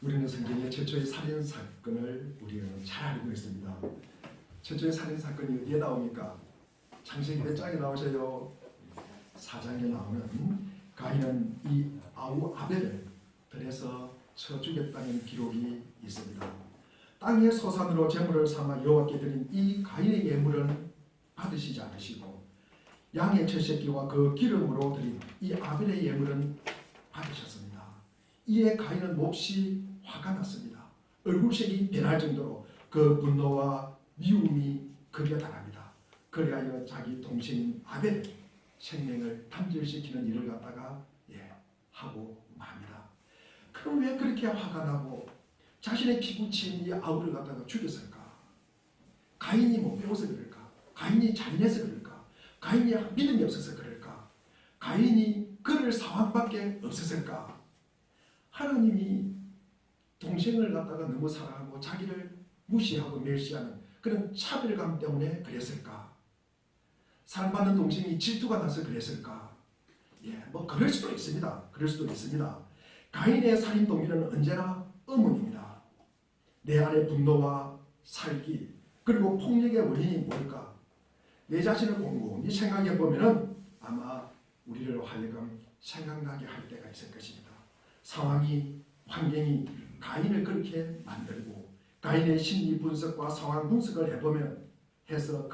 우리는 성경의 최초의 살인 사건을 우리는 잘 알고 있습니다. 최초의 살인 사건이 어디에 나옵니까? 창세기 몇 장에 나오세요? 4장에 나오는 가인은 이 아우 아벨을 들에서 쳐 죽였다는 기록이 있습니다. 땅의 소산으로 제물을 삼아 여호와께 드린 이 가인의 예물은 받으시지 않으시고 양의 첫 새끼와 그 기름으로 드린 이 아벨의 예물은 받으셨습니다. 이에 가인은 몹시 화가 났습니다. 얼굴색이 변할 정도로 그 분노와 미움이 극에 달합니다. 그리하여 자기 동생인 아벨의 생명을 단절시키는 일을 갖다가 하고 맙니다. 그럼 왜 그렇게 화가 나고 자신의 피부친 이 아우를 갖다가 죽였을까? 가인이 못 배워서 그럴까? 가인이 잔인해서 그럴까? 가인이 믿음이 없어서 그럴까? 가인이 그럴 상황밖에 없었을까? 하나님이 동생을 갖다가 너무 사랑하고 자기를 무시하고 멸시하는 그런 차별감 때문에 그랬을까? 사랑받는 동생이 질투가 나서 그랬을까? 뭐 그럴 수도 있습니다. 그럴 수도 있습니다. 가인의 살인 동기는 언제나 의문입니다. 내 안의 분노와 살기 그리고 폭력의 원인이 뭘까? 내 자신을 곰곰이 생각해 보면은 아마 우리를 하여금 생각나게 할 때가 있을 것입니다. 상황이 환경이 가인을 그렇게 만들고 가인의 심리 분석과 상황 분석을 해보면 해서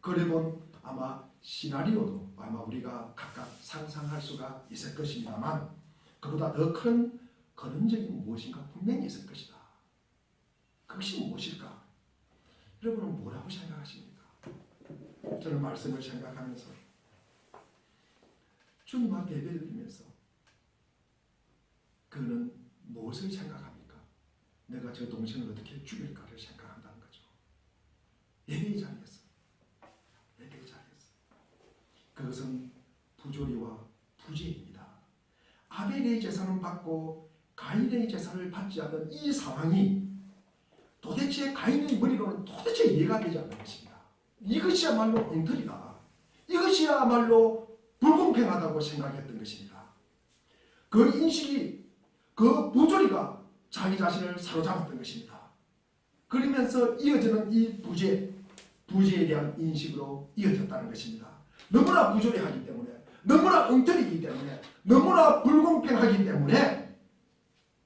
그려본 아마 시나리오도 아마 우리가 각각 상상할 수가 있을 것입니다만 그보다 더 큰 근원적인 무엇인가 분명히 있을 것이다. 그것이 무엇일까? 여러분은 뭐라고 생각하십니까? 저는 말씀을 생각하면서 주님 앞에 예배를 드리면서 그는 무엇을 생각합니까? 내가 저 동생을 어떻게 죽일까를 생각한다는 거죠. 예배의 자리에서. 예배의 자리에서. 그것은 부조리와 부재입니다. 아벨의 제사는 받고 가인의 제사를 받지 않는 이 상황이 도대체 가인의 머리로는 도대체 이해가 되지 않는 것입니다. 이것이야말로 엉터리다. 이것이야말로 불공평하다고 생각했던 것입니다. 그 인식이 그 부조리가 자기 자신을 사로잡았던 것입니다. 그러면서 이어지는 이 부재에 대한 인식으로 이어졌다는 것입니다. 너무나 부조리하기 때문에 너무나 엉터리이기 때문에 너무나 불공평하기 때문에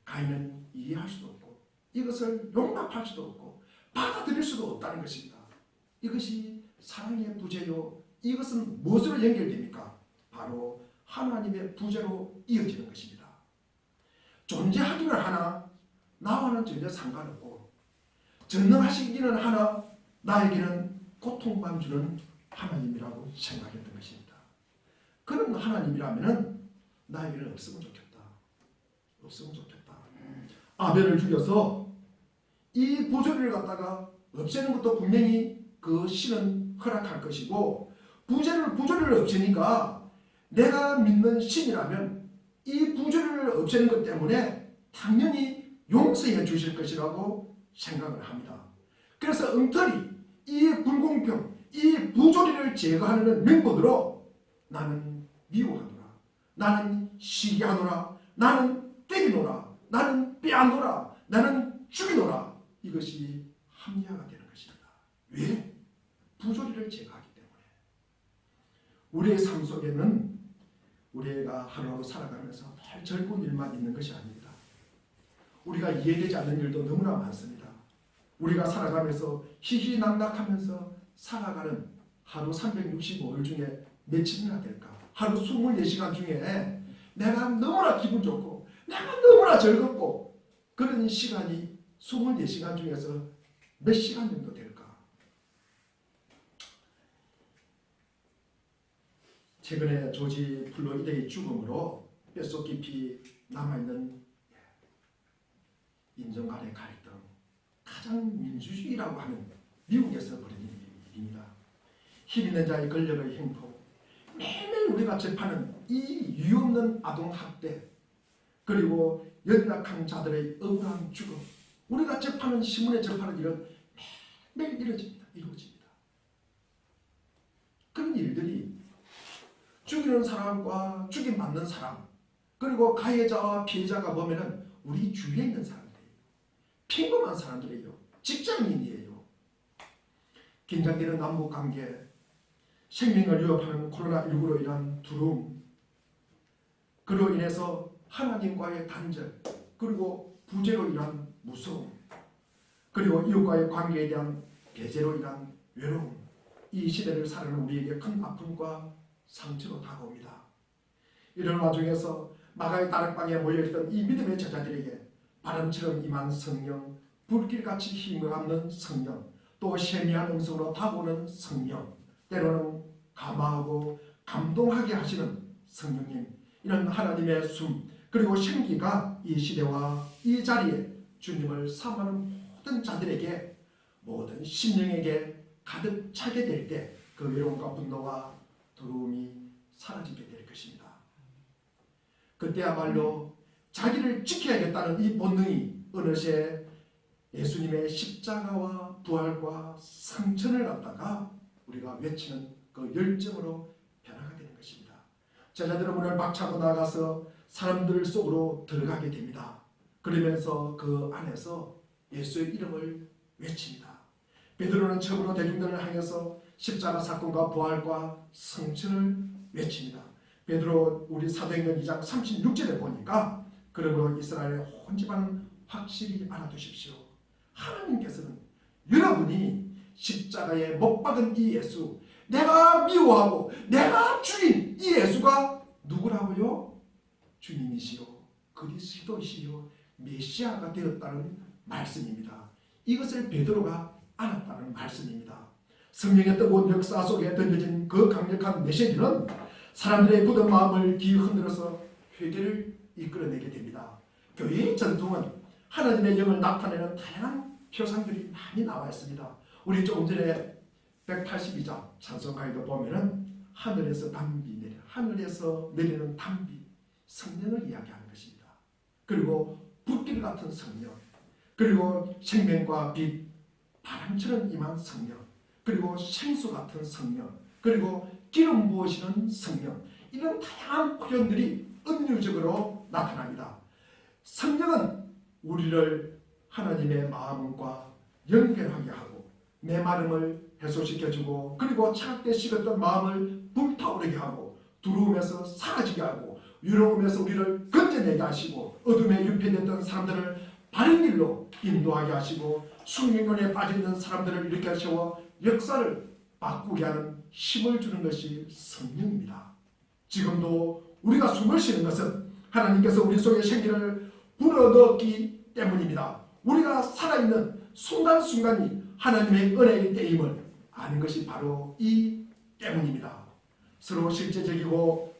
가인은 이해할 수도 없고 이것을 용납할 수도 없고 받아들일 수도 없다는 것입니다. 이것이 사랑의 부재요. 이것은 무엇으로 연결됩니까? 바로 하나님의 부재로 이어지는 것입니다. 존재하기는 하나 나와는 전혀 상관없고 전능하시기는 하나 나에게는 고통만 주는 하나님이라고 생각했던 것입니다. 그런 하나님이라면 나에게는 없으면 좋겠다. 없으면 좋겠다. 아벨을 죽여서 이 부조리를 갖다가 없애는 것도 분명히 그 신은 허락할 것이고 부조리를 없애니까 내가 믿는 신이라면 이 부조리를 없애는 것 때문에 당연히 용서해 주실 것이라고 생각을 합니다. 그래서 엉터리, 이 불공평, 이 부조리를 제거하는 명분으로 나는 미워하노라, 나는 시기하노라, 나는 때리노라, 나는 빼앗노라, 나는 죽이노라. 이것이 합리화가 되는 것입니다. 왜? 부조리를 제거하기 때문에. 우리의 삶 속에는 우리가 하루하루 살아가면서 늘 즐거운 일만 있는 것이 아닙니다. 우리가 이해되지 않는 일도 너무나 많습니다. 우리가 살아가면서 희희낙낙하면서 살아가는 하루 365일 중에 며칠이나 될까? 하루 24시간 중에 내가 너무나 기분 좋고 내가 너무나 즐겁고 그런 시간이 24시간 중에서 몇 시간 정도 될까? 최근에 조지 플로이드의 죽음으로 뼛속 깊이 남아있는 인종 간의 갈등, 가장 민주주의라고 하는 미국에서 벌어진 일입니다. 힘 있는 자의 권력의 횡포, 매일매일 우리가 접하는 이 유없는 아동학대, 그리고 연약한 자들의 억울한 죽음, 우리가 접하는 신문에 접하는 일은 매일 이루어집니다. 그런 일들이 죽이는 사람과 죽임받는 사람 그리고 가해자와 피해자가 보면은 우리 주위에 있는 사람들 평범한 사람들이에요. 직장인이에요. 긴장되는 남북관계, 생명을 위협하는 코로나19로 인한 두려움, 그로 인해서 하나님과의 단절, 그리고 부재로 인한 무서움, 그리고 이웃과의 관계에 대한 배제로 인한 외로움, 이 시대를 살아가는 우리에게 큰 아픔과 상처로 다가옵니다. 이런 와중에서 마가의 다락방에 모여있던 이 믿음의 제자들에게 바람처럼 임한 성령, 불길같이 힘을 얻는 성령, 또 세미한 음성으로 다가오는 성령, 때로는 감화하고 감동하게 하시는 성령님, 이런 하나님의 숨 그리고 생기가 이 시대와 이 자리에 주님을 사모하는 모든 자들에게, 모든 심령에게 가득 차게 될 때 그 외로움과 분노와 두려움이 사라지게 될 것입니다. 그때야말로 자기를 지켜야겠다는 이 본능이 어느새 예수님의 십자가와 부활과 승천을 갖다가 우리가 외치는 그 열정으로 변화가 되는 것입니다. 제자들은 문을 박차고 나가서 사람들 속으로 들어가게 됩니다. 그러면서 그 안에서 예수의 이름을 외칩니다. 베드로는 처음으로 대중들을 향해서 십자가 사건과 부활과 승천을 외칩니다. 베드로 우리 사도행전 2장 36절에 보니까 그러므로 이스라엘의 온 집안은 확실히 알아두십시오. 하나님께서는 여러분이 십자가에 못 박은 이 예수, 내가 미워하고 내가 죽인 이 예수가 누구라고요? 주님이시요, 그리스도이시요, 메시아가 되었다는 말씀입니다. 이것을 베드로가 알았다는 말씀입니다. 성령의 뜨거운 역사 속에 던져진 그 강력한 메시지는 사람들의 굳은 마음을 뒤흔들어서 회개를 이끌어내게 됩니다. 교회의 전통은 하나님의 영을 나타내는 다양한 표상들이 많이 나와 있습니다. 우리 조금 전에 182장 찬송가에도 보면은 하늘에서 담비 내려, 하늘에서 내리는 담비, 성령을 이야기하는 것입니다. 그리고 불길 같은 성령, 그리고 생명과 빛, 바람처럼 임한 성령, 그리고 생수 같은 성령, 그리고 기름 부으시는 성령, 이런 다양한 표현들이 은유적으로 나타납니다. 성령은 우리를 하나님의 마음과 연결하게 하고 메마름을 해소시켜주고, 그리고 차갑게 식었던 마음을 불타오르게 하고, 두려움에서 사라지게 하고, 외로움에서 우리를 건져내게 하시고, 어둠에 유폐됐던 사람들을 바른 길로 인도하게 하시고, 숙명론에 빠져있는 사람들을 일으켜 세워 역사를 바꾸게 하는 힘을 주는 것이 성령입니다. 지금도 우리가 숨을 쉬는 것은 하나님께서 우리 속에 생기를 불어넣었기 때문입니다. 우리가 살아있는 순간순간이 하나님의 은혜의 때임을 아는 것이 바로 이 때문입니다. 서로 실제적이고,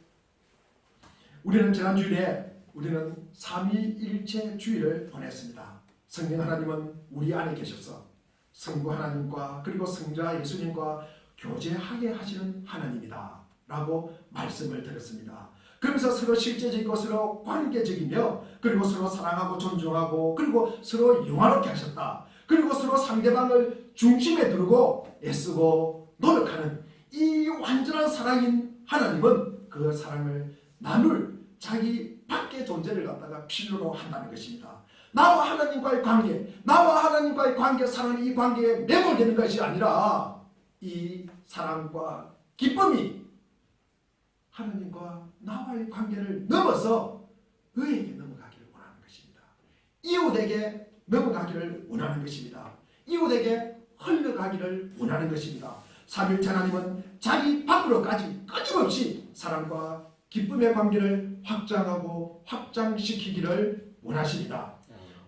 우리는 지난주일에 우리는 삼위일체 주일을 보냈습니다. 성령 하나님은 우리 안에 계셔서 성부 하나님과 그리고 성자 예수님과 교제하게 하시는 하나님이다 라고 말씀을 드렸습니다. 그러면서 서로 실제적이고 서로 관계적이며, 그리고 서로 사랑하고 존중하고, 그리고 서로 영화롭게 하셨다. 그리고 서로 상대방을 중심에 두고 애쓰고 노력하는 이 완전한 사랑인 하나님은 그 사랑을 나눌 자기 밖의 존재를 갖다가 필요로 한다는 것입니다. 나와 하나님과의 관계, 나와 하나님과의 관계, 사랑이 이 관계에 매몰되는 것이 아니라 이 사랑과 기쁨이 하나님과 나와의 관계를 넘어서 의에게 넘어가기를 원하는 것입니다. 이웃에게 넘어가기를 원하는 것입니다. 이웃에게 흘러가기를 원하는 것입니다. 삼위일체 하나님은 자기 밖으로까지 끊임없이 사랑과 기쁨의 관계를 확장하고 확장시키기를 원하십니다.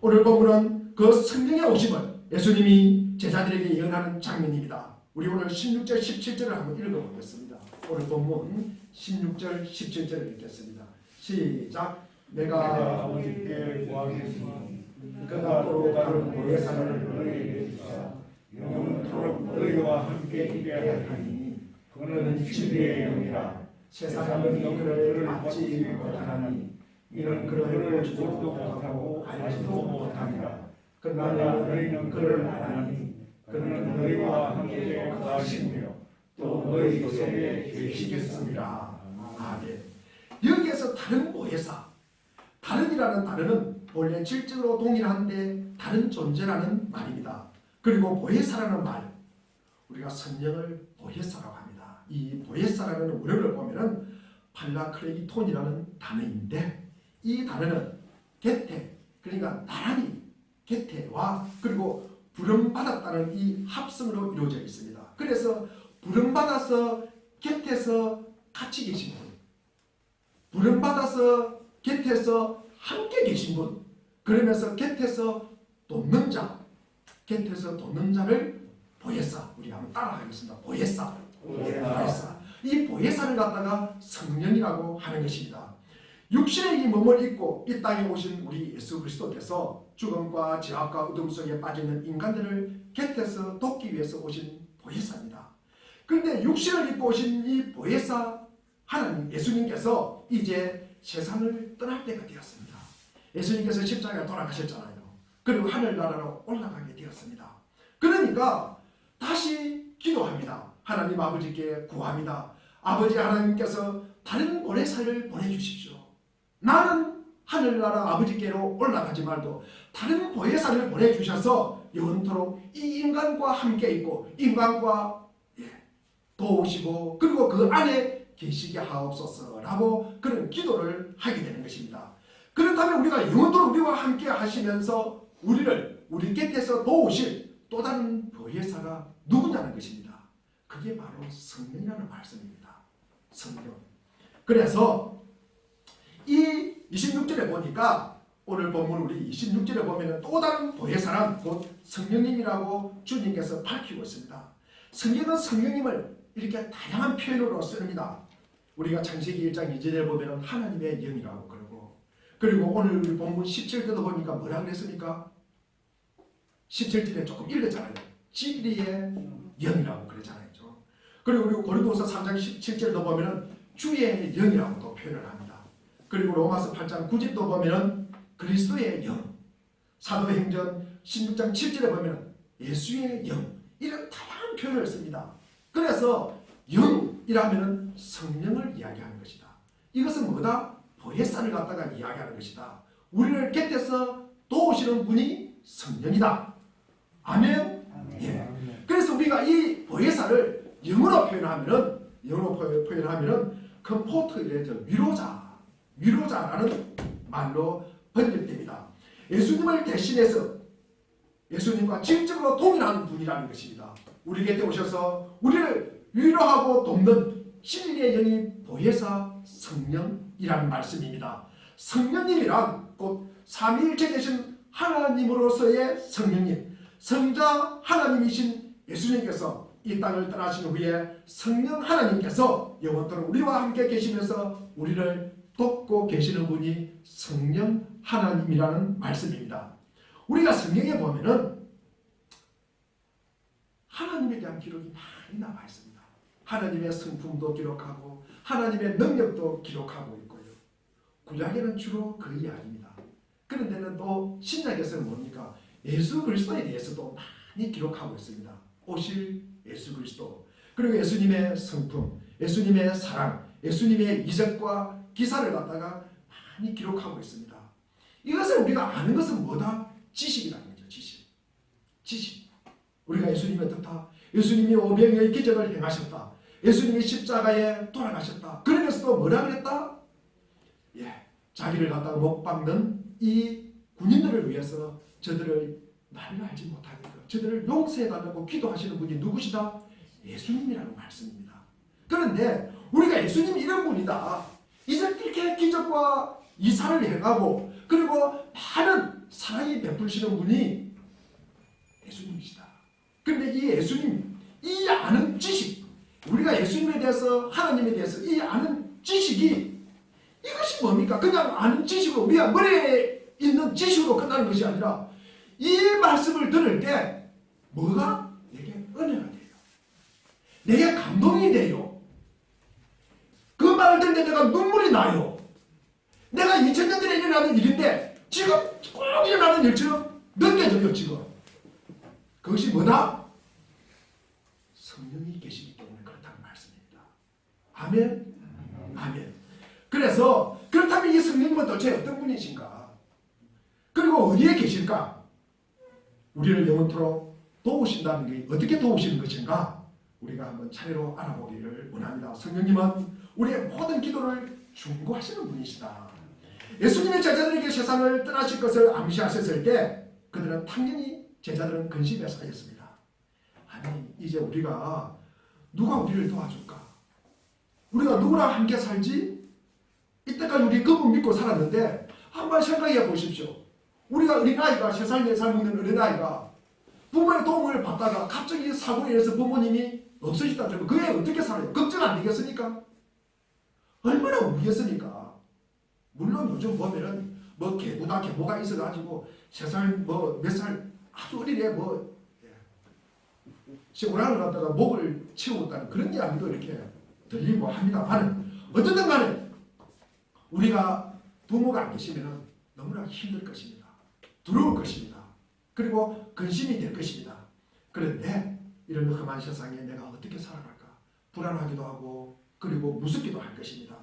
오늘 본문은 그 성령의 오심을 예수님이 제자들에게 예언하는 장면입니다. 우리 오늘 16절 17절을 한번 읽어보겠습니다. 오늘 본문 16절 17절을 읽겠습니다. 시작. 내가 아버지께 구하겠으니 그가 또 다른 보혜사를 너희에게 주사 영원토록 너희와 함께 있게 하니 그는 진리의 영이라. 세상은 그를 받지 못하나니 이는 그를 보지도 못하고 알지도 못하니라. 그러나 너희는 그를 아나니 그는 너희와 함께 거하시며 또 너희 속에 계시겠습니다. 아멘. 여기에서 다른 보혜사, 다른이라는 단어는 원래 질적으로 동일한데 다른 존재라는 말입니다. 그리고 보혜사라는 말, 우리가 성령을 보혜사라고 합니다. 이 보혜사라는 원어를 보면은 팔라크레이톤이라는 단어인데, 이 단어는 겟테, 그러니까 나란히 겟테와 그리고 부름받았다는 이 합성으로 이루어져 있습니다. 그래서 부름받아서 겟에서 같이 계신 분, 부름받아서 겟에서 함께 계신 분, 그러면서 겟에서 돕는 자, 겟에서 돕는 자를 보혜사, 우리 한번 따라가겠습니다. 보혜사. 보혜사. 이 보혜사를 갖다가 성령이라고 하는 것입니다. 육신의 이 몸을 입고 이 땅에 오신 우리 예수 그리스도께서 죽음과 죄악과 어둠 속에 빠져있는 인간들을 곁에서 돕기 위해서 오신 보혜사입니다. 그런데 육신을 입고 오신 이 보혜사 하나님 예수님께서 이제 세상을 떠날 때가 되었습니다. 예수님께서 십자가에 돌아가셨잖아요. 그리고 하늘나라로 올라가게 되었습니다. 그러니까 다시 기도합니다. 하나님 아버지께 구합니다. 아버지 하나님께서 다른 보혜사를 보내주십시오. 나는 하늘나라 아버지께로 올라가지 말고 다른 보혜사를 보내주셔서 영원토록 이 인간과 함께 있고 인간과 도우시고 그리고 그 안에 계시게 하옵소서라고 그런 기도를 하게 되는 것입니다. 그렇다면 우리가 영원토록 우리와 함께 하시면서 우리를 우리 곁에서 도우실 또 다른 보혜사가 누구냐는 것입니다. 그게 바로 성령이라는 말씀입니다. 성령. 그래서 이 26절에 보니까 오늘 본문 우리 26절에 보면 또 다른 보혜사란 곧 성령님이라고 주님께서 밝히고 있습니다. 성경은 성령님을 이렇게 다양한 표현으로 씁니다. 우리가 창세기 1장 2절에 보면 하나님의 영이라고 그러고, 그리고 오늘 우리 본문 17절도 보니까 뭐라 그랬습니까? 17절에 조금 읽었잖아요. 진리의 영이라고 그랬잖아요. 그리고 우리 고린도후서 3장 17절도 보면 주의 영이라고도 표현을 합니다. 그리고 로마서 8장 9절도 보면 그리스도의 영, 사도행전 16장 7절에 보면 예수의 영, 이런 다양한 표현을 씁니다. 그래서 영이라면 성령을 이야기하는 것이다. 이것은 뭐다? 보혜사를 갖다가 이야기하는 것이다. 우리를 곁에서 도우시는 분이 성령이다. 아멘. 예. 그래서 우리가 이 보혜사를 영어로 표현하면은 컴포터의 위로자라는 말로 번역됩니다. 예수님을 대신해서 예수님과 질적으로 동일한 분이라는 것입니다. 우리 곁에 오셔서 우리를 위로하고 돕는 진리의 영이 보혜사 성령이라는 말씀입니다. 성령님이란 곧 삼위일체 되신 하나님으로서의 성령님, 성자 하나님이신 예수님께서 이 땅을 떠나신 후에 성령 하나님께서 영원토록 우리와 함께 계시면서 우리를 돕고 계시는 분이 성령 하나님이라는 말씀입니다. 우리가 성경에 보면은 하나님에 대한 기록이 많이 나와 있습니다. 하나님의 성품도 기록하고 하나님의 능력도 기록하고 있고요. 구약에는 주로 그 이야기입니다. 그런데는 또 신약에서는 뭡니까? 예수 그리스도에 대해서도 많이 기록하고 있습니다. 오실 예수 그리스도, 그리고 예수님의 성품, 예수님의 사랑, 예수님의 이적과 기사를 갖다가 많이 기록하고 있습니다. 이것을 우리가 아는 것은 뭐다? 지식이라는 거죠. 지식. 우리가 예수님이 어떻다? 예수님이 오병이의 기적을 행하셨다. 예수님이 십자가에 돌아가셨다. 그러면서도 뭐라 그랬다? 자기를 갖다가 못 박는 이 군인들을 위해서 저들을 나를 알지 못하게 저들을 용서해달라고 기도하시는 분이 누구시다? 예수님이라는 말씀입니다. 그런데 우리가 예수님이 이런 분이다, 이제 이렇게 기적과 이사를 행하고 그리고 많은 사랑이 베푸시는 분이 예수님이시다. 그런데 이 예수님, 이 아는 지식, 우리가 예수님에 대해서 하나님에 대해서 이 아는 지식이 이것이 뭡니까? 그냥 아는 지식으로 우리가 머리에 있는 지식으로 끝나는 것이 아니라 이 말씀을 들을 때 뭐가 내게 은혜가 돼요. 내게 감동이 돼요. 그 말을 들을 때 내가 눈물이 나요. 내가 2000년 전에 일어나는 일인데 지금 꼭 일어나는 일처럼 느껴져요. 지금 그것이 뭐다? 성령이 계시기 때문에 그렇다는 말씀입니다. 아멘. 아멘. 그래서 그렇다면 이 성령님은 도대체 어떤 분이신가? 그리고 어디에 계실까? 우리를 영원토록 도우신다는 게 어떻게 도우시는 것인가? 우리가 한번 차례로 알아보기를 원합니다. 성령님은 우리의 모든 기도를 중보하시는 분이시다. 예수님의 제자들에게 세상을 떠나실 것을 암시하셨을 때 그들은 당연히 제자들은 근심에 쌓였습니다. 아니 이제 우리가 누가 우리를 도와줄까? 우리가 누구랑 함께 살지? 이때까지 우리 그분 믿고 살았는데 한번 생각해 보십시오. 우리가 어린아이가 3살 4살 먹는 어린아이가 부모의 도움을 받다가 갑자기 사고에 의해서 부모님이 없어지다 들면 그애 어떻게 살아요? 걱정 안 되겠습니까? 얼마나 울겠습니까? 물론 요즘 보면은 뭐 계보가 있어가지고 3살 뭐 몇 살 아주 어린애 뭐 오라를 갖다가 목을 치우었다는 그런 이야기도 이렇게 들리고 합니다만 어쨌든 간에 우리가 부모가 안 계시면 너무나 힘들 것입니다. 두려울 것입니다. 그리고 근심이 될 것입니다. 그런데 이런 험한 세상에 내가 어떻게 살아갈까? 불안하기도 하고 그리고 무섭기도 할 것입니다.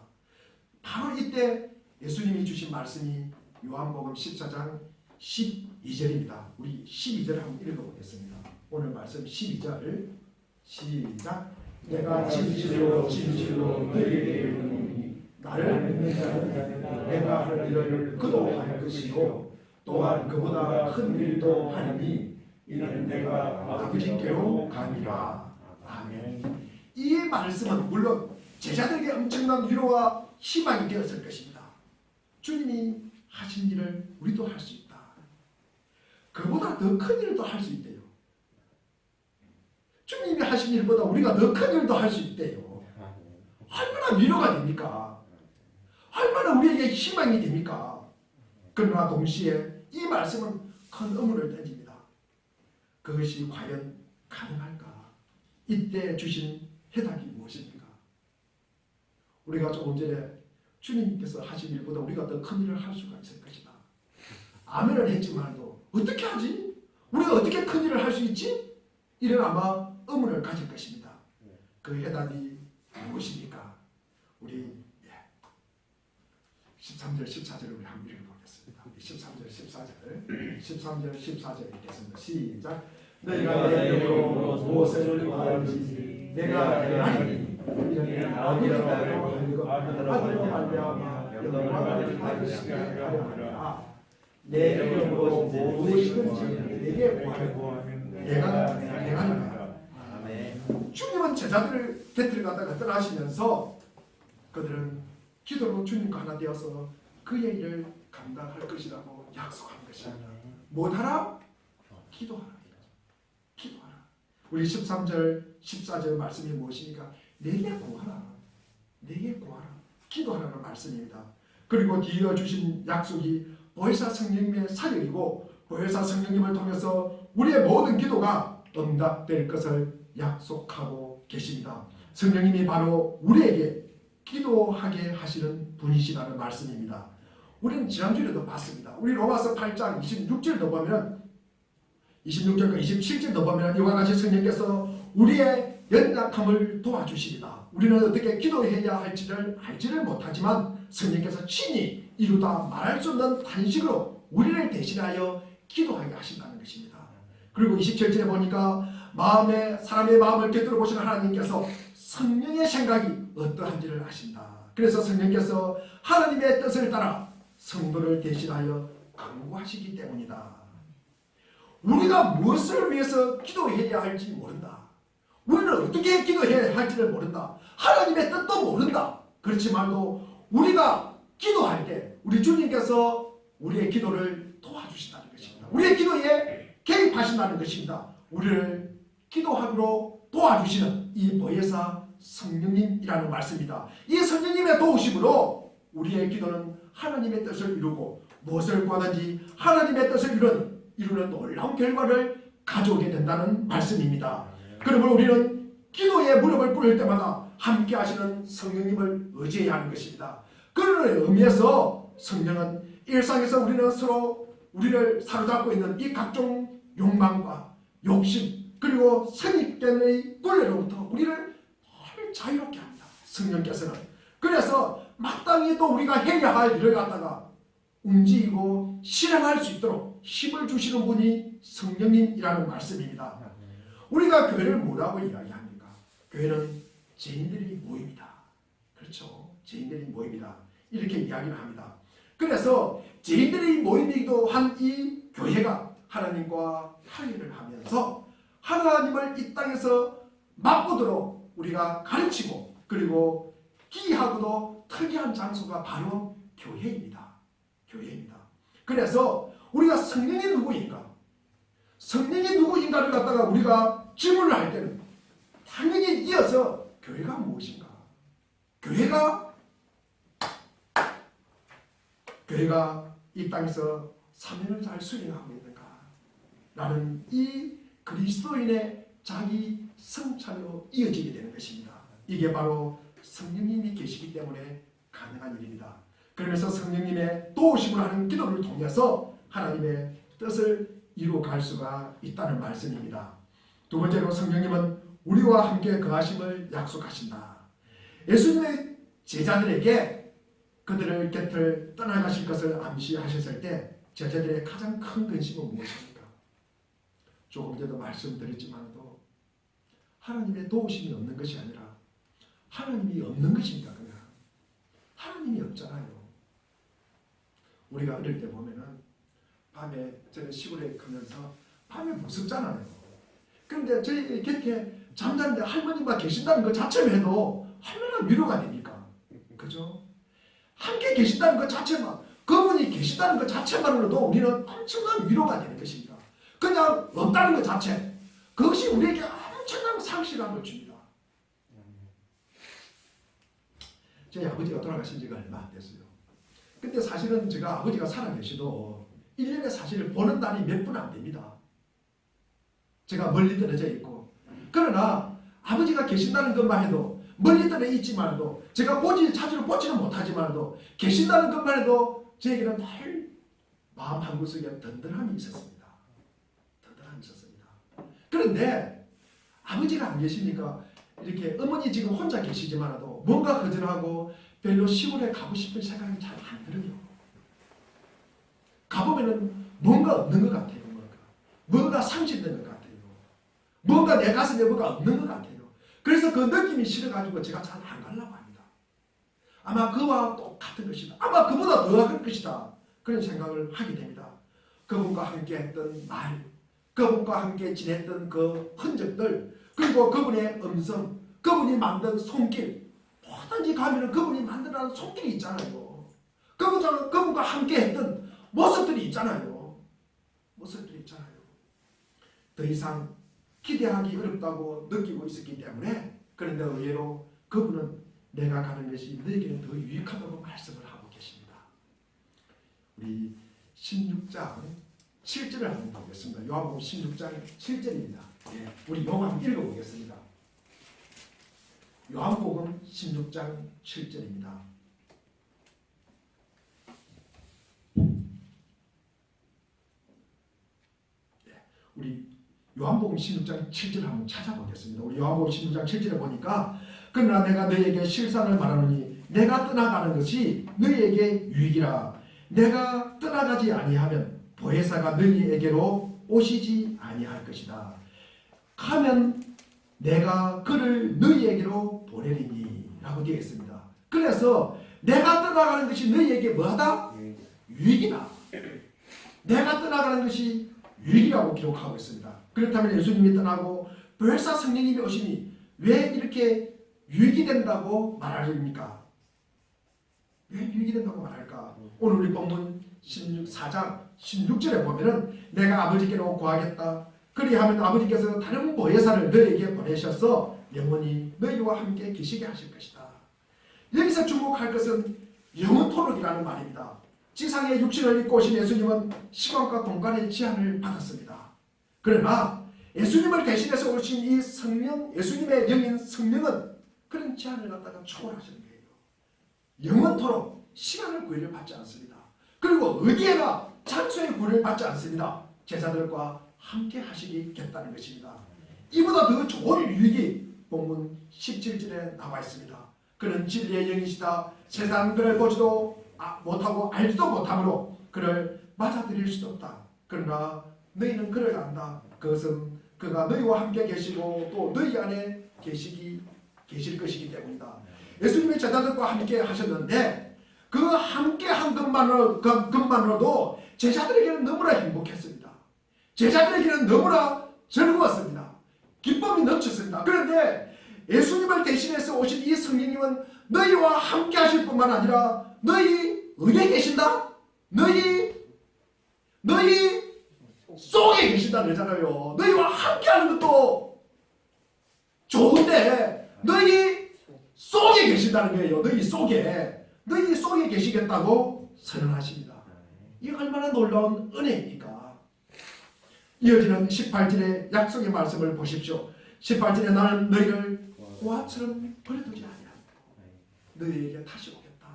바로 이때 예수님이 주신 말씀이 요한복음 14장 12절입니다. 우리 12절 한번 읽어보겠습니다. 오늘 말씀 12절 시작. 내가 진실로 진실로 너희에게 이르노니 나를 믿는 자는 내가 하는 일을 그도 할 것이요 또한 그보다 큰 일도 하리니 이는 내가 아버지께로 가니라. 아멘. 이 말씀은 물론 제자들에게 엄청난 위로와 희망이 되었을 것입니다. 주님이 하신 일을 우리도 할 수 있다. 그보다 더 큰 일도 할 수 있대요. 주님이 하신 일보다 우리가 더 큰 일도 할 수 있대요. 얼마나 위로가 됩니까? 얼마나 우리에게 희망이 됩니까? 그러나 동시에 이 말씀은 큰 의문을 던집니다. 그것이 과연 가능할까? 이때 주신 해답이 무엇입니까? 우리가 조금 전에 주님께서 하신 일보다 우리가 더 큰 일을 할 수가 있을 것이다. 아멘을 했지만도 어떻게 하지? 우리가 어떻게 큰 일을 할 수 있지? 이런 아마 의문을 가질 것입니다. 그 해답이 무엇입니까? 우리 13절 14절을 우리 한번 읽어보겠습니다. 13절 14절 읽겠습니다. 시작. 너희가 내 이름으로 무엇을 구하든지 내가 하리니 이는 아버지께로 아들로 말미암아 영광을 받으시게 하려 함이라. 내 이름으로 무엇이든지 내게 구하면 내가 행하리라. 주님은 제자들을 곁을 갖다가 떠나시면서 그들은 기도로 주님과 하나 되어서 그의 일을 감당할 것이라고 약속한 것입니다. 뭐하라? 기도하라. 기도하라. 우리 13절 14절 말씀이 무엇입니까? 내게 구하라. 내게 구하라. 기도하라는 말씀입니다. 그리고 뒤이어 주신 약속이 보혜사 성령님의 사역이고 보혜사 성령님을 통해서 우리의 모든 기도가 응답될 것을 약속하고 계십니다. 성령님이 바로 우리에게 기도하게 하시는 분이시라는 말씀입니다. 우리는 지난주에도 봤습니다. 우리 로마서 8장 26절도 보면 26절과 27절도 보면 이와 같이 성령께서 우리의 연약함을 도와주십니다. 우리는 어떻게 기도해야 할지를 알지를 못하지만 성령께서 친히 이루다 말할 수 없는 탄식으로 우리를 대신하여 기도하게 하신다는 것입니다. 그리고 27절에 보니까 사람의 마음을 곁들여 보시는 하나님께서 성령의 생각이 어떠한지를 아신다. 그래서 성령께서 하나님의 뜻을 따라 성도를 대신하여 강구하시기 때문이다. 우리가 무엇을 위해서 기도해야 할지 모른다. 우리는 어떻게 기도해야 할지를 모른다. 하나님의 뜻도 모른다. 그렇지만도 우리가 기도할 때 우리 주님께서 우리의 기도를 도와주신다는 것입니다. 우리의 기도에 개입하신다는 것입니다. 우리를 기도하기로 도와주시는 이 보혜사 성령님이라는 말씀입니다. 이 성령님의 도우심으로 우리의 기도는 하나님의 뜻을 이루고 무엇을 구하든지 하나님의 뜻을 이루는 놀라운 결과를 가져오게 된다는 말씀입니다. 그러므로 우리는 기도에 무릎을 꿇을 때마다 함께 하시는 성령님을 의지해야 하는 것입니다. 그런 의미에서 성령은 일상에서 우리는 서로 우리를 사로잡고 있는 이 각종 욕망과 욕심 그리고 선입견의 굴레로부터 우리를 자유롭게 합니다. 성령께서는. 그래서 마땅히 또 우리가 해야 할 일을 갖다가 움직이고 실행할 수 있도록 힘을 주시는 분이 성령님이라는 말씀입니다. 우리가 교회를 뭐라고 이야기합니까? 교회는 죄인들이 모입니다. 그렇죠? 죄인들이 모입니다. 이렇게 이야기를 합니다. 그래서 죄인들이 모임이기도 한 이 교회가 하나님과 화해를 하면서 하나님을 이 땅에서 맛보도록 우리가 가르치고 그리고 기이하고도 특이한 장소가 바로 교회입니다. 교회입니다. 그래서 우리가 성령이 누구인가? 성령이 누구인가를 갖다가 우리가 질문을 할 때는 당연히 이어서 교회가 무엇인가? 교회가 이 땅에서 사명을 잘 수행하고 있는가? 라는 이 그리스도인의 자기 성찰로 이어지게 되는 것입니다. 이게 바로 성령님이 계시기 때문에 가능한 일입니다. 그러면서 성령님의 도우심을 하는 기도를 통해서 하나님의 뜻을 이루어갈 수가 있다는 말씀입니다. 두 번째로 성령님은 우리와 함께 거하심을 약속하신다. 예수님의 제자들에게 그들을 곁을 떠나가실 것을 암시하셨을 때 제자들의 가장 큰 근심은 무엇입니까? 조금 전에도 말씀드렸지만도 하나님의 도우심이 없는 것이 아니라 하나님이 없는 것입니다. 그냥 하나님이 없잖아요. 우리가 어릴 때 보면은 밤에 저는 시골에 가면서 밤에 무섭잖아요. 그런데 저희 곁에 잠자는데 할머니가 계신다는 것 자체만 해도 얼마나 위로가 됩니까? 그죠? 함께 계신다는 것 자체만, 그분이 계신다는 것 자체만으로도 우리는 엄청난 위로가 되는 것입니다. 그냥 없다는 것 자체, 그것이 우리에게 엄청난 상실감을 줍니다. 저희 아버지가 돌아가신 지가 얼마 안 됐어요. 근데 사실은 제가 아버지가 살아계시도 1년에 사실 보는 날이 몇 분 안 됩니다. 제가 멀리 떨어져 있고. 그러나 아버지가 계신다는 것만 해도 멀리 떨어져 있지만도 제가 자주 보지는 못하지만도 계신다는 것만 해도 저에게는 늘 마음 한구석에 든든함이 있었습니다. 든든함이 있었습니다. 그런데 아버지가 안 계시니까 이렇게 어머니 지금 혼자 계시지만도 뭔가 거절하고 별로 시골에 가고 싶은 생각이 잘 안 들어요. 가보면은 뭔가 없는 것 같아요. 뭔가 상실된 것 같아요. 뭔가 내 가슴에 뭐가 없는 것 같아요. 그래서 그 느낌이 싫어가지고 제가 잘 안 가려고 합니다. 아마 그와 똑같은 것이다. 아마 그보다 더 할 것이다. 그런 생각을 하게 됩니다. 그분과 함께 했던 말, 그분과 함께 지냈던 그 흔적들, 그리고 그분의 음성, 그분이 만든 손길, 뭐든지 가면은 그분이 만드는 손길이 있잖아요. 그분과 함께 했던 모습들이 있잖아요. 모습들이 있잖아요. 더 이상 기대하기 어렵다고 느끼고 있었기 때문에, 그런데 의외로 그분은 내가 가는 것이 너에게는 더 유익하다고 말씀을 하고 계십니다. 우리 16장 7절을 한번 보겠습니다. 요한복음 16장 7절입니다. 예, 우리 요한 한번 읽어보겠습니다. 요한복음 16장 7절입니다. 우리 요한복음 16장 7절 한번 찾아보겠습니다. 우리 요한복음 16장 7절에 보니까 그러나 내가 너희에게 실상을 말하노니 내가 떠나가는 것이 너희에게 유익이라. 내가 떠나가지 아니하면 보혜사가 너희에게로 오시지 아니할 것이다. 가면 내가 그를 너희에게로 보내리니 라고 되어 있습니다. 그래서 내가 떠나가는 것이 너희에게 뭐하다? 유익이다. 내가 떠나가는 것이 유익이라고 기록하고 있습니다. 그렇다면 예수님이 떠나고 보혜사 성령님이 오시니 왜 이렇게 유익이 된다고 말합니까? 왜 유익이 된다고 말할까? 오늘 우리 본문 4장 16절에 보면은 내가 아버지께로 구하겠다. 그리하면 아버지께서 다른 보혜사를 너희에게 보내셔서 영원히 너희와 함께 계시게 하실 것이다. 여기서 주목할 것은 영원토록이라는 말입니다. 지상의 육신을 입고 오신 예수님은 시간과 공간의 제한을 받았습니다. 그러나 예수님을 대신해서 오신 이 성령, 예수님의 영인 성령은 그런 제한을 갖다가 초월하시는 거예요. 영원토록 시간을 구애를 받지 않습니다. 그리고 어디에나 장소의 구애를 받지 않습니다. 제자들과 함께 하시겠다는 것입니다. 이보다 더 좋은 유익이 본문 17절에 나와 있습니다. 그는 진리의 영이시다. 세상 그를 보지도 못하고 알지도 못하므로 그를 맞아들일 수도 없다. 그러나 너희는 그를 안다. 그것은 그가 너희와 함께 계시고 또 너희 안에 계실 것이기 때문이다. 예수님의 제자들과 함께 하셨는데 그 함께 한 것만으로도 제자들에게는 너무나 행복했습니다. 제자들에게는 너무나 즐거웠습니다. 기쁨이 넘쳤습니다. 그런데 예수님을 대신해서 오신 이 성령님은 너희와 함께 하실 뿐만 아니라 너희 어디에 계신다? 너희 속에 계신다 그러잖아요. 너희와 함께 하는 것도 좋은데 너희 속에 계신다는 거예요. 너희 속에 계시겠다고 선언하십니다. 이 얼마나 놀라운 은혜입니까? 이어지는 18절의 약속의 말씀을 보십시오. 18절에 나는 너희를 고아처럼 버려두지 아니하리라. 너희에게 다시 오겠다.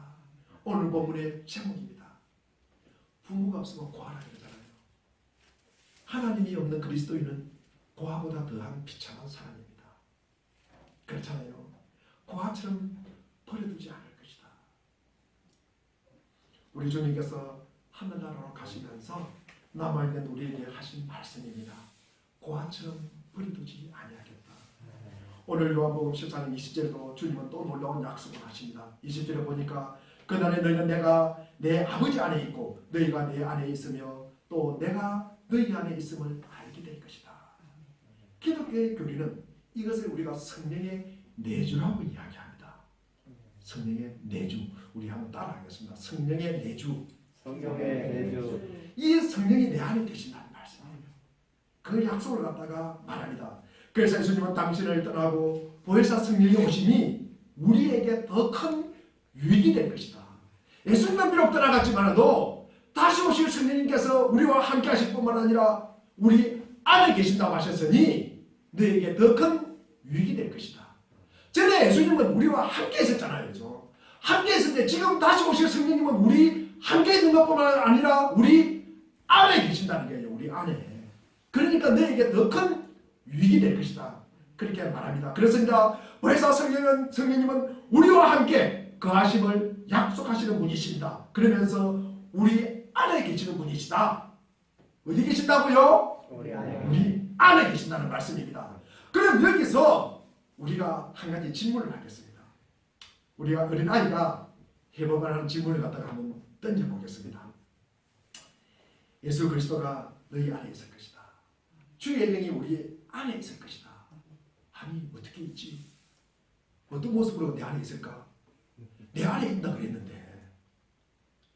오늘 본문의 제목입니다. 부모가 없으면 고아라 그러잖아요. 하나님이 없는 그리스도인은 고아보다 더한 비참한 사람입니다. 그렇잖아요. 고아처럼 버려두지 않을 것이다. 우리 주님께서 하늘나라로 가시면서 남아있는 우리에게 하신 말씀입니다. 고아처럼 버려두지 아니하겠다. 오늘 요한복음 14장 20절에도 주님은 또 놀라운 약속을 하십니다. 20절에 보니까 그날에 너희는 내가 내 아버지 안에 있고 너희가 내 안에 있으며 또 내가 너희 안에 있음을 알게 될 것이다. 기독교의 교리는 이것을 우리가 성령의 내주라고 이야기합니다. 성령의 내주. 우리 한번 따라하겠습니다. 성령의 내주. 성령의 내주. 이 성령이 내 안에 계신다는 말씀이에요. 그 약속을 갖다가 말합니다. 그래서 예수님은 당신을 떠나고 보혜사 성령이 오심이 우리에게 더 큰 유익이 될 것이다. 예수님은 비록 떠나갔지만도 다시 오실 성령님께서 우리와 함께 하실 뿐만 아니라 우리 안에 계신다고 하셨으니 너에게 더 큰 유익이 될 것이다. 전에 예수님은 우리와 함께 있었잖아요. 함께 있었는데 지금 다시 오실 성령님은 우리 함께 있는 것뿐만 아니라 우리 안에 계신다는 거예요. 우리 안에. 그러니까 너에게 더 큰 유익이 될 것이다. 그렇게 말합니다. 그렇습니다. 보혜사 성령님은 우리와 함께 거하심을 약속하시는 분이십니다. 그러면서 우리 안에 계시는 분이시다. 어디 계신다고요? 우리 안에. 우리 안에 계신다는 말씀입니다. 그럼 여기서 우리가 한 가지 질문을 하겠습니다. 우리가 어린아이가 해볼만 하는 질문을 갖다가 한번 던져보겠습니다. 예수 그리스도가 너희 안에 있을 것이다. 주의 영이 우리 안에 있을 것이다. 아니 어떻게 있지? 어떤 모습으로 내 안에 있을까? 내 안에 있다 그랬는데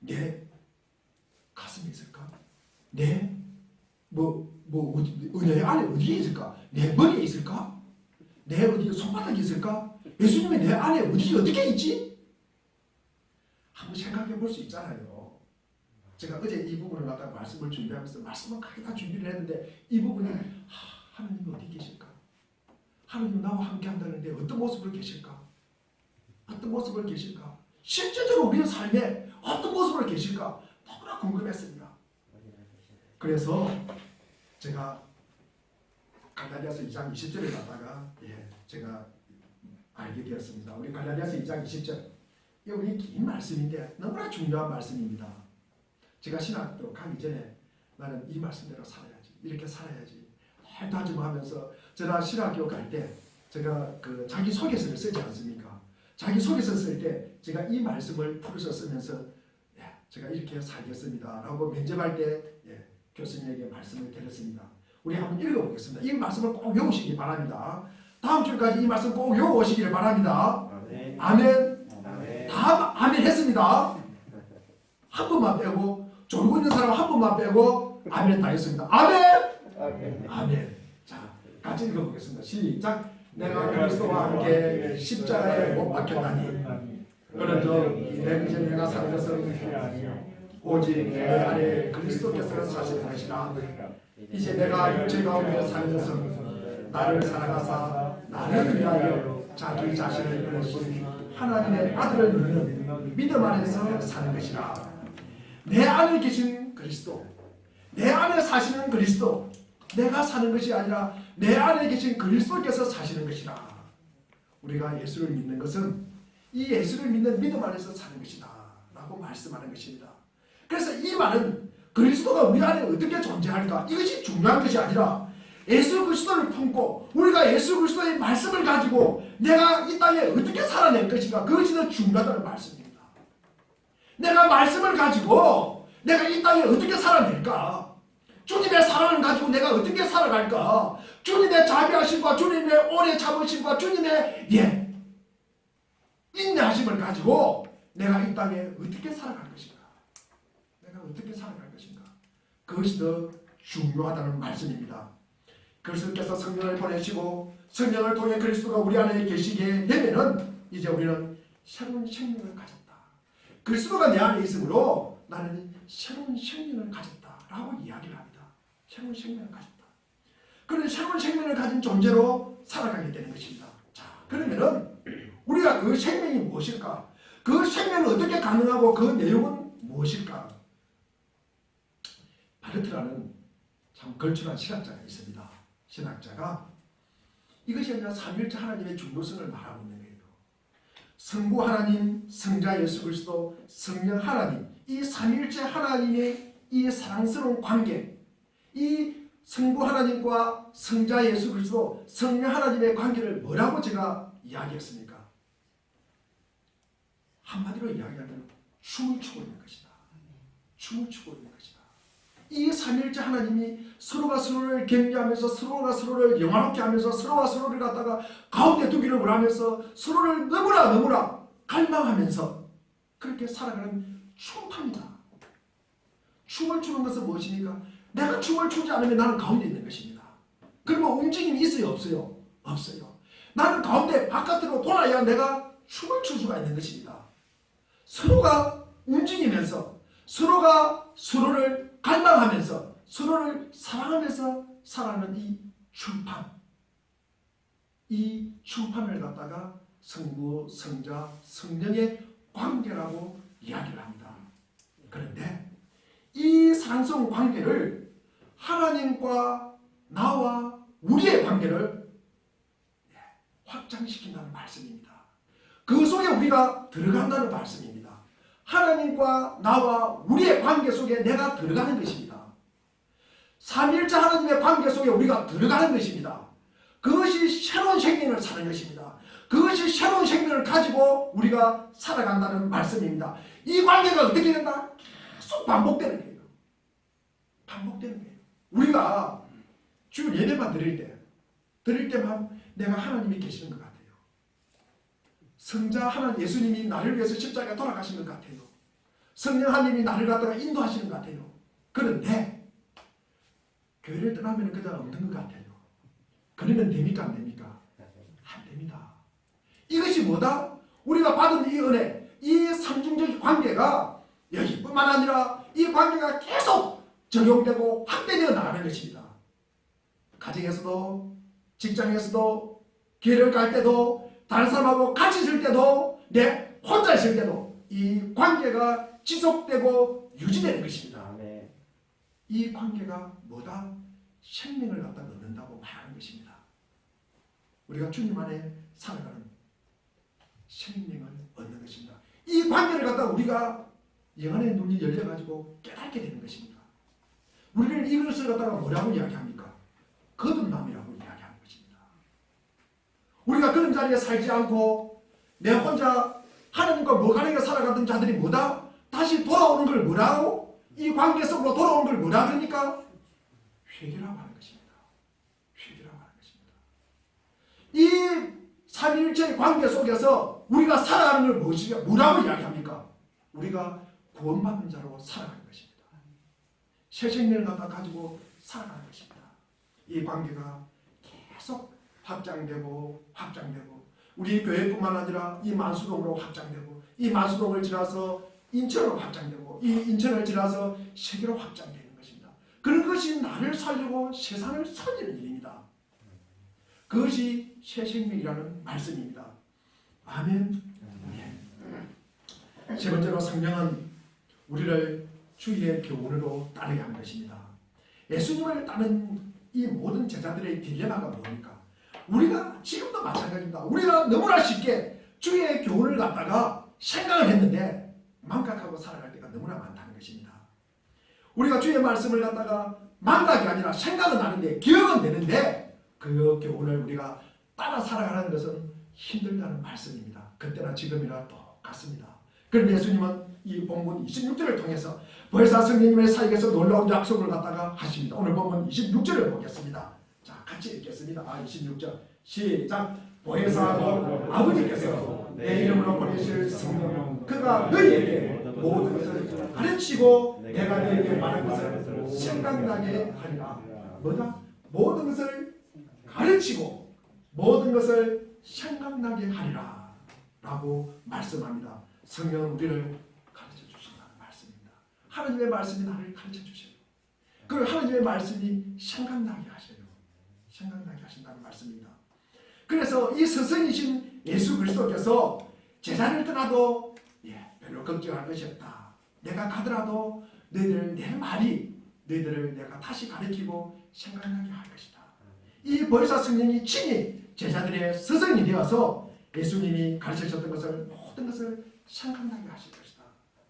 내 가슴에 있을까? 내 내 안에 어디에 있을까? 내 머리에 있을까? 내 어디 손바닥에 있을까? 예수님이 내 안에 어떻게 있지? 한번 생각해 볼 수 있잖아요. 제가 어제 이 부분을 갖다가 말씀을 준비하면서 말씀을 크게 다 준비를 했는데 이 부분이 하나님이 어디 계실까? 하나님 나와 함께 한다는데 어떤 모습으로 계실까? 어떤 모습으로 계실까? 실제적으로 우리의 삶에 어떤 모습으로 계실까? 너무나 궁금했습니다. 그래서 제가 갈라디아서 2장 20절을 갖다가 제가 알게 되었습니다. 우리 갈라디아서 2장 20절 이거 우리 긴 말씀인데 너무나 중요한 말씀입니다. 제가 신학교 가기 전에 나는 이 말씀대로 살아야지, 이렇게 살아야지 다짐하면서 제가 신학교 갈 때 제가 그 자기소개서를 쓰지 않습니까? 자기소개서 쓸 때 제가 이 말씀을 풀어서 쓰면서 제가 이렇게 살겠습니다 라고 면접할 때 교수님에게 말씀을 드렸습니다. 우리 한번 읽어보겠습니다. 이 말씀을 꼭 외우시기 바랍니다. 다음 주까지 이 말씀 꼭 외워오시기를 바랍니다. 아멘. 다 아멘 했습니다. 한 번만 빼고, 졸고 있는 사람 한 번만 빼고 아멘 다 했습니다. 아멘. 아멘. 자, 같이 읽어보겠습니다. 시작. 내가 그리스도와 함께 십자가에 못 박혔다니 그런즉 내 내가 사는 것은 오직 내 안에 그리스도께서 사시는 것이라. 이제 내가 육체 가운데 사는 것은 나를 사랑하사 나를 위하여 자기 자신을 버리신 하나님의 아들을 믿는 믿음 안에서 사는 것이라. 내 안에 계신 그리스도, 내 안에 사시는 그리스도, 내가 사는 것이 아니라 내 안에 계신 그리스도께서 사시는 것이라. 우리가 예수를 믿는 것은 이 예수를 믿는 믿음 안에서 사는 것이다 라고 말씀하는 것입니다. 그래서 이 말은 그리스도가 우리 안에 어떻게 존재할까? 이것이 중요한 것이 아니라 예수 그리스도를 품고 우리가 예수 그리스도의 말씀을 가지고 내가 이 땅에 어떻게 살아낼 것인가, 그것이 더 중요하다는 말씀입니다. 내가 말씀을 가지고 내가 이 땅에 어떻게 살아낼까? 주님의 사랑을 가지고 내가 어떻게 살아갈까? 주님의 자비하심과 주님의 오래 참으심과 주님의 인내하심을 가지고 내가 이 땅에 어떻게 살아갈 것인가? 내가 어떻게 살아갈 것인가? 그것이 더 중요하다는 말씀입니다. 그리스도께서 성령을 보내시고 성령을 통해 그리스도가 우리 안에 계시게 되면은 이제 우리는 새로운 생명을 가졌다. 그리스도가 내 안에 있으므로 나는 새로운 생명을 가졌다라고 이야기를 합니다. 새로운 생명을 가졌다. 그런 새로운 생명을 가진 존재로 살아가게 되는 것입니다. 자, 그러면은 우리가 그 생명이 무엇일까? 그 생명은 어떻게 가능하고 그 내용은 무엇일까? 바르트라는 참 걸출한 신학자가 있습니다. 신학자가 이것이 아니라 삼위일체 하나님의 중요성을 말하고 있는 거예요. 성부 하나님, 성자 예수 그리스도, 성령 하나님, 이 삼위일체 하나님의 이 사랑스러운 관계, 이 성부 하나님과 성자 예수 그리스도, 성령 하나님의 관계를 뭐라고 제가 이야기했습니까? 한마디로 이야기하면 춤을 추고 있는 것이다. 춤을 추고 있는 것이다. 이 삼위일체 하나님이 서로가 서로를 격려하면서 서로가 서로를 영화롭게 하면서 서로가 서로를 갖다가 가운데 두기를 원하면서 서로를 너무나 갈망하면서 그렇게 살아가는 춤합니다. 춤을 추는 것은 무엇입니까? 내가 춤을 추지 않으면 나는 가운데 있는 것입니다. 그러면 움직임이 있어요? 없어요? 없어요. 나는 가운데 바깥으로 돌아야 내가 춤을 출 수가 있는 것입니다. 서로가 움직이면서 서로가 서로를 갈망하면서 서로를 사랑하면서 살아가는 이 춤판, 이 춤판을 갖다가 성부, 성자, 성령의 관계라고 이야기를 합니다. 그런데 이 사랑스러운 관계를 하나님과 나와 우리의 관계를 확장시킨다는 말씀입니다. 그 속에 우리가 들어간다는 말씀입니다. 하나님과 나와 우리의 관계 속에 내가 들어가는 것입니다. 삼위일체 하나님의 관계 속에 우리가 들어가는 것입니다. 그것이 새로운 생명을 사는 것입니다. 그것이 새로운 생명을 가지고 우리가 살아간다는 말씀입니다. 이 관계가 어떻게 된다? 계속 반복되는 거예요. 반복되는 거예요. 우리가 주 예배만 드릴 때만 내가 하나님이 계시는 것 같아요. 성자 하나님 예수님이 나를 위해서 십자가에 돌아가신 것 같아요. 성령 하나님이 나를 갖다가 인도하시는 것 같아요. 그런데 교회를 떠나면 그냥 없는 것 같아요. 그러면 됩니까? 안 됩니까? 안 됩니다. 이것이 뭐다? 우리가 받은 이 은혜, 이 삼중적 관계가 여기뿐만 아니라 이 관계가 계속 적용되고 확대되어 나가는 것입니다. 가정에서도 직장에서도 교회를 갈 때도 다른 사람하고 같이 있을 때도 내 혼자 있을 때도 이 관계가 지속되고 유지되는 것입니다. 네. 이 관계가 뭐다? 생명을 갖다 넣는다고 말하는 것입니다. 우리가 주님 안에 살아가는 생명을 얻는 것입니다. 이 관계를 갖다 우리가 영안의 눈이 열려가지고 깨닫게 되는 것입니다. 우리는 이것을 갖다가 뭐라고 이야기합니까? 거듭남이라고 이야기하는 것입니다. 우리가 그런 자리에 살지 않고 내 혼자 하나님과 무관하게 살아가던 자들이 뭐다? 다시 돌아오는 걸 뭐라고? 이 관계 속으로 돌아오는 걸 뭐라 그러니까? 회개라고 하는 것입니다. 회개라고 하는 것입니다. 이 삼위일체의 관계 속에서 우리가 살아가는 걸 뭐라고 이야기합니까? 우리가 구원받는 자로 살아가는 것입니다. 새 생명을 갖다 가지고 살아가는 것입니다. 이 관계가 계속 확장되고 우리 교회뿐만 아니라 이 만수동으로 확장되고 이 만수동을 지나서 인천으로 확장되고 이 인천을 지나서 세계로 확장되는 것입니다. 그런 것이 나를 살리고 세상을 살리는 일입니다. 그것이 새 생명이라는 말씀입니다. 아멘. 세 번째로 성령은 우리를 주의 교훈으로 따르게 하는 것입니다. 예수님을 따르는 이 모든 제자들의 딜레마가 뭡니까? 우리가 지금도 마찬가지입니다. 우리가 너무나 쉽게 주의 교훈을 갖다가 생각을 했는데 망각하고 살아갈 때가 너무나 많다는 것입니다. 우리가 주의 말씀을 갖다가 망각이 아니라 생각은 나는데 기억은 되는데 그 교훈을 우리가 따라 살아가는 것은 힘들다는 말씀입니다. 그때나 지금이나 똑같습니다. 그런데 예수님은 이 본문 26절을 통해서 보혜사 성령님의 사역에서 놀라운 약속을 갖다가 하십니다. 오늘 본문 26절을 보겠습니다. 자, 같이 읽겠습니다. 26절 시작. 보혜사 아버지께서 내 이름으로 보내실 성령 그가 너희에게 모든 것을 가르치고 내가 너희에게 말한 것을 생각나게 하리라. 뭐다? 모든 것을 가르치고 모든 것을 생각나게 하리라 라고 말씀합니다. 성령은 우리를 가르쳐 주신다는 말씀입니다. 하나님의 말씀이 나를 가르쳐 주셔요. 그리고 하나님의 말씀이 생각나게 하셔요. 생각나게 하신다는 말씀입니다. 그래서 이 스승이신 예수 그리스도께서 제자를 떠나도 별로 걱정할 것이 없다. 내가 가더라도 너희들 내 말이 너희들을 내가 다시 가르치고 생각나게 할 것이다. 이 보혜사 성령이 친히 제자들의 스승이 되어서 예수님이 가르치셨던 것을 모든 것을 생각나게 하실 것이다.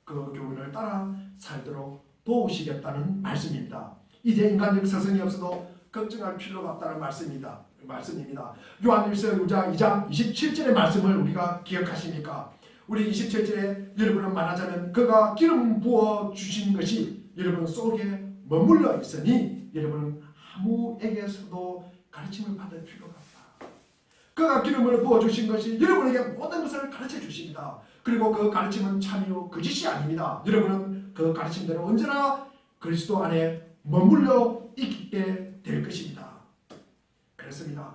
그 교훈을 따라 살도록 도우시겠다는 말씀입니다. 이제 인간적 스승이 없어도 걱정할 필요가 없다는 말씀입니다. 요한일서 2장 27절의 말씀을 우리가 기억하십니까? 우리 27절에 여러분은 말하자면 그가 기름 부어 주신 것이 여러분 속에 머물러 있으니 여러분은 아무에게서도 가르침을 받을 필요가 없다. 그가 기름을 부어 주신 것이 여러분에게 모든 것을 가르쳐 주십니다. 그리고 그 가르침은 참이요 거짓이 아닙니다. 여러분은 그 가르침대로 언제나 그리스도 안에 머물러 있게 될 것입니다. 그렇습니다.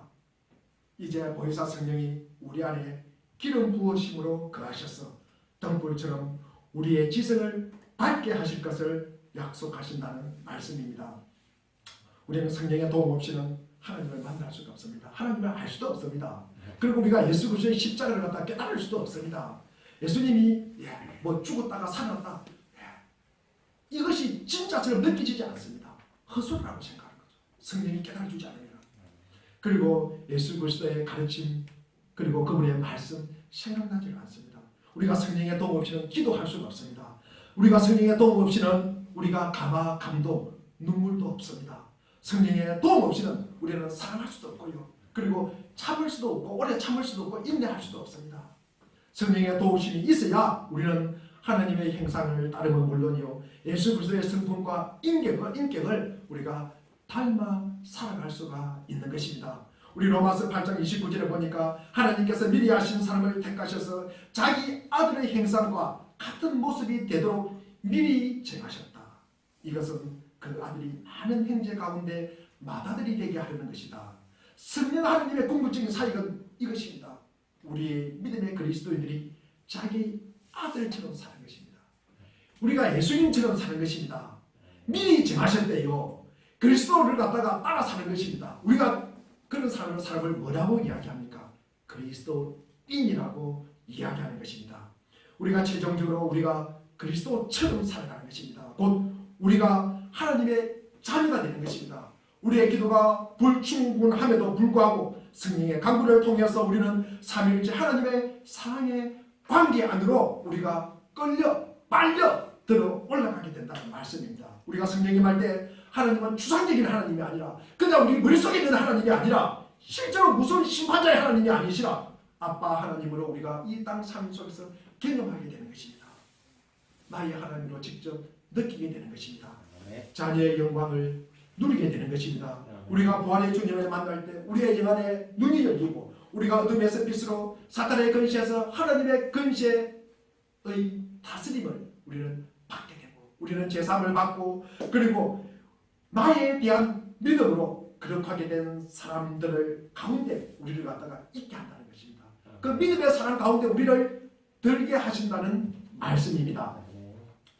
이제 보혜사 성령이 우리 안에 기름 부으심으로 거하셔서 등불처럼 우리의 지성을 밝게 하실 것을 약속하신다는 말씀입니다. 우리는 성령의 도움 없이는 하나님을 만날 수가 없습니다. 하나님을 알 수도 없습니다. 그리고 우리가 예수 그리스도의 십자가를 갖다 깨달을 수도 없습니다. 예수님이 뭐 죽었다가 살았다 이것이 진짜처럼 느껴지지 않습니다. 헛소리라고 생각하는 거죠. 성령이 깨달아주지 않으면. 그리고 예수 그리스도의 가르침 그리고 그분의 말씀 생각나지가 않습니다. 우리가 성령의 도움 없이는 기도할 수가 없습니다. 우리가 성령의 도움 없이는 우리가 감화, 감동, 눈물도 없습니다. 성령의 도움 없이는 우리는 사랑할 수도 없고요. 그리고 참을 수도 없고 오래 참을 수도 없고 인내할 수도 없습니다. 성령의 도우심이 있어야 우리는 하나님의 형상을 따르면 물론이요 예수 그리스도의 성품과 인격을 우리가 닮아 살아갈 수가 있는 것입니다. 우리 로마서 8장 29절에 보니까 하나님께서 미리 아신 사람을 택하셔서 자기 아들의 형상과 같은 모습이 되도록 미리 정하셨다. 이것은 그 아들이 많은 형제 가운데 맏아들이 되게 하려는 것이다. 성령 하나님의 궁극적인 사역은 이것입니다. 우리 믿음의 그리스도인들이 자기 아들처럼 사는 것입니다. 우리가 예수님처럼 사는 것입니다. 미리 정하셨대요. 그리스도를 갖다가 따라 사는 것입니다. 우리가 그런 사람을 뭐라고 이야기합니까? 그리스도인이라고 이야기하는 것입니다. 우리가 최종적으로 우리가 그리스도처럼 살아가는 것입니다. 곧 우리가 하나님의 자녀가 되는 것입니다. 우리의 기도가 불충분함에도 불구하고 성령의 강구를 통해서 우리는 삼위일체 하나님의 사랑의 관계 안으로 우리가 빨려 들어 올라가게 된다는 말씀입니다. 우리가 성령님 할 때 하나님은 추상적인 하나님이 아니라 그냥 우리 머릿속에 있는 하나님이 아니라 실제로 무슨 심판자의 하나님이 아니시라 아빠 하나님으로 우리가 이 땅 삶 속에서 경험하게 되는 것입니다. 나의 하나님으로 직접 느끼게 되는 것입니다. 자녀의 영광을 누리게 되는 것입니다. 우리가 부활의 주님을 만날 때 우리의 영안에 눈이 열리고 우리가 어둠에서 빛으로 사탄의 근시에서 하나님의 근시의 다스림을 우리는 받게 되고 우리는 제사함을 받고 그리고 나에 대한 믿음으로 거룩하게 된 사람들을 가운데 우리를 갖다가 있게 한다는 것입니다. 그 믿음의 사람 가운데 우리를 들게 하신다는 말씀입니다.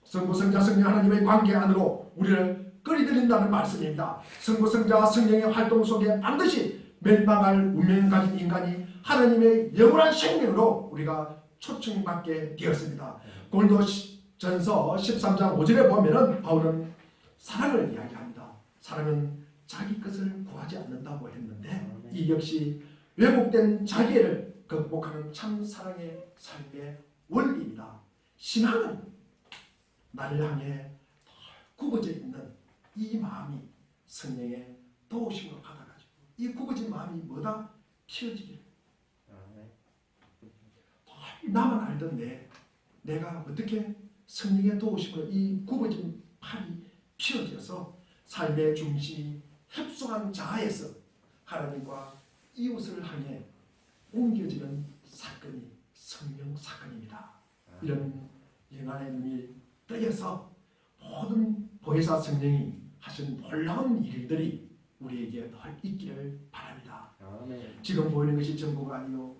성부, 성자, 성령 하나님의 관계 안으로 우리를 끌어들인다는 말씀입니다. 성부, 성자, 성령의 활동 속에 반드시 멸망할 운명을 가진 인간이 하나님의 영원한 생명으로 우리가 초청받게 되었습니다. 고린도전서 13장 5절에 보면은 바울은 사랑을 이야기합니다. 사랑은 자기 것을 구하지 않는다고 했는데 이 역시 왜곡된 자기를 극복하는 참 사랑의 삶의 원리입니다. 신앙은 나를 향해 굽어져 있는 이 마음이 성령의 도우심을 받아가지고 이 굽어진 마음이 뭐다? 피어지기를. 나만 알던데 내가 어떻게 성령의 도우심으로 이 굽어진 팔이 피어져서 삶의 중심이 협소한 자아에서 하나님과 이웃을 향해 옮겨지는 사건이 성령 사건입니다. 이런 영안의 눈이 뜨여서 모든 보혜사 성령이 하신 놀라운 일들이 우리에게 늘 있기를 바랍니다. 지금 보이는 것이 전부가 아니요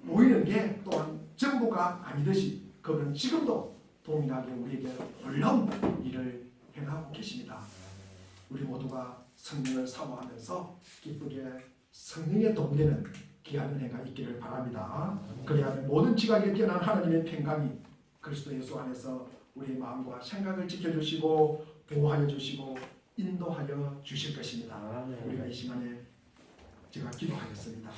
보이는 게 또한 전부가 아니듯이 그분은 지금도 동일하게 우리에게 놀라운 일을 행하고 계십니다. 우리 모두가 성령을 사모하면서 기쁘게 성령의 동되는 귀한 은혜가 있기를 바랍니다. 그래야 모든 지각에 뛰어난 하나님의 평강이 그리스도 예수 안에서 우리의 마음과 생각을 지켜주시고 보호하여 주시고 인도하여 주실 것입니다. 우리가 이 시간에 제가 기도하겠습니다.